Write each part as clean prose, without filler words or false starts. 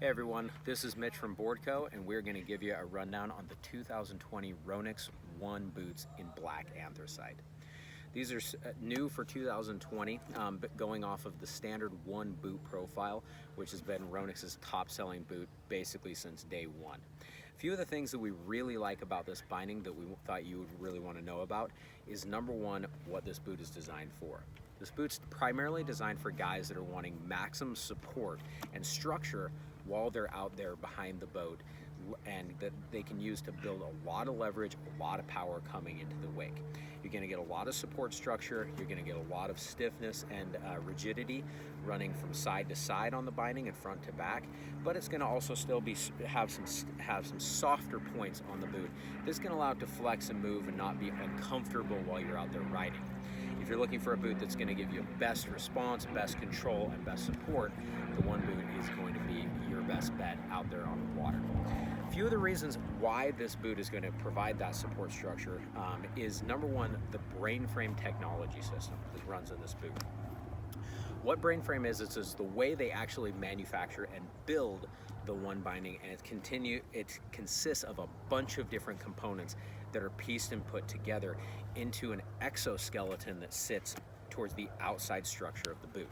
Hey everyone, this is Mitch from Boardco, and we're going to give you a rundown on the 2020 Ronix One boots in black anthracite. These are new for 2020, but going off of the standard One boot profile, which has been Ronix's top-selling boot basically since day one. A few of the things that we really like about this binding that we thought you would really want to know about is, number one, what this boot is designed for. This boot's primarily designed for guys that are wanting maximum support and structure while they're out there behind the boat, and that they can use to build a lot of leverage, a lot of power coming into the wake. You're going to get a lot of support structure, you're going to get a lot of stiffness and rigidity running from side to side on the binding and front to back, but it's going to also still have some softer points on the boot that's going to allow it to flex and move and not be uncomfortable while you're out there riding. If you're looking for a boot that's going to give you best response, best control, and best support, the One boot is going to be your best bet out there on the water. A few of the reasons why this boot is going to provide that support structure is, number one, the BrainFrame technology system that runs in this boot. What BrainFrame is the way they actually manufacture and build the One binding, and it consists of a bunch of different components that are pieced and put together into an exoskeleton that sits towards the outside structure of the boot.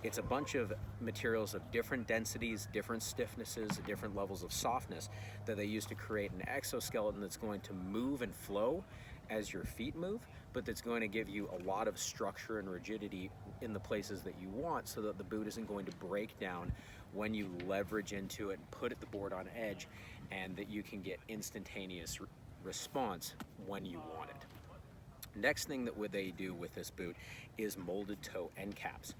It's a bunch of materials of different densities, different stiffnesses, different levels of softness that they use to create an exoskeleton that's going to move and flow as your feet move, but that's going to give you a lot of structure and rigidity in the places that you want, so that the boot isn't going to break down when you leverage into it and put the board on edge, and that you can get instantaneous response when you want it. Next thing that they do with this boot is molded toe end caps.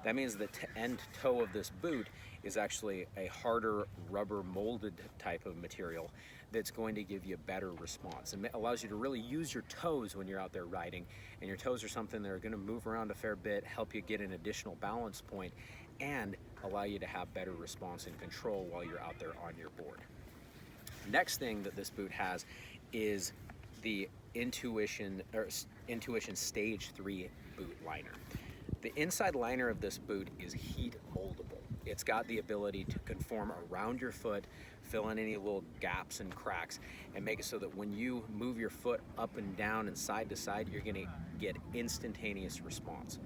That means the end toe of this boot is actually a harder rubber molded type of material that's going to give you a better response, and it allows you to really use your toes when you're out there riding, and your toes are something that are going to move around a fair bit, help you get an additional balance point, and allow you to have better response and control while you're out there on your board. Next thing that this boot has is the Intuition Stage 3 boot liner. The inside liner of this boot is heat moldable. It's got the ability to conform around your foot, fill in any little gaps and cracks, and make it so that when you move your foot up and down and side to side, you're going to get instantaneous response.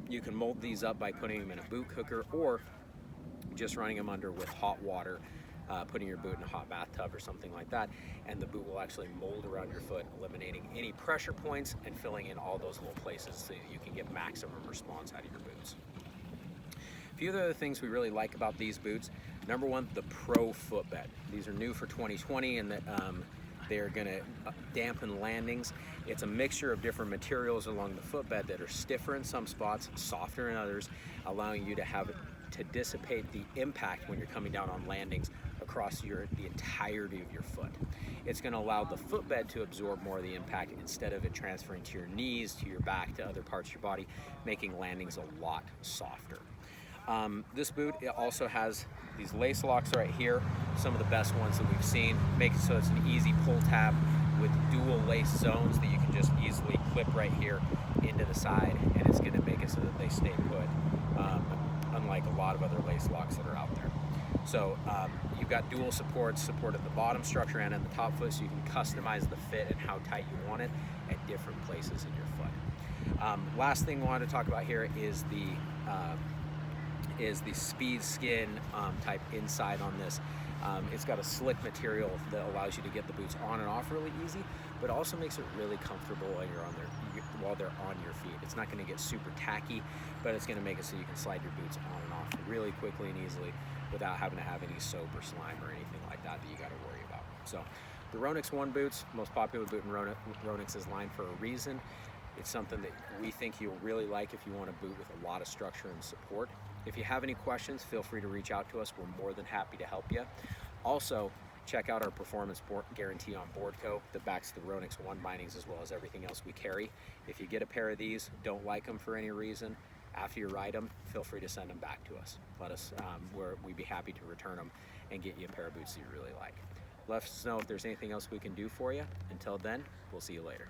You can mold these up by putting them in a boot cooker, or just running them under with hot water, putting your boot in a hot bathtub or something like that, and the boot will actually mold around your foot, eliminating any pressure points and filling in all those little places so you can get maximum response out of your boots. A few other things we really like about these boots: number one, the Pro footbed. These are new for 2020, and they're going to dampen landings. It's a mixture of different materials along the footbed that are stiffer in some spots, softer in others, allowing you to dissipate the impact when you're coming down on landings across the entirety of your foot. It's going to allow the footbed to absorb more of the impact instead of it transferring to your knees, to your back, to other parts of your body, making landings a lot softer. This boot, it also has these lace locks right here, some of the best ones that we've seen. Make it so it's an easy pull tab with dual lace zones that you can just easily clip right here into the side, and it's going to make it so that they stay put, unlike a lot of other lace locks that are out there. So you've got dual support at the bottom structure and in the top foot, so you can customize the fit and how tight you want it at different places in your foot. Last thing we wanted to talk about here is the speed skin type inside on this. It's got a slick material that allows you to get the boots on and off really easy, but also makes it really comfortable while they're on your feet. It's not going to get super tacky, but it's going to make it so you can slide your boots on and off really quickly and easily without having to have any soap or slime or anything like that you got to worry about. So the Ronix One boots, most popular boot in Ronix's line for a reason. It's something that we think you'll really like if you want a boot with a lot of structure and support. If you have any questions, feel free to reach out to us. We're more than happy to help you. Also, check out our performance guarantee on Boardco that backs the Ronix One bindings as well as everything else we carry. If you get a pair of these, don't like them for any reason, after you ride them, feel free to send them back to us. We'd be happy to return them and get you a pair of boots that you really like. Let us know if there's anything else we can do for you. Until then, we'll see you later.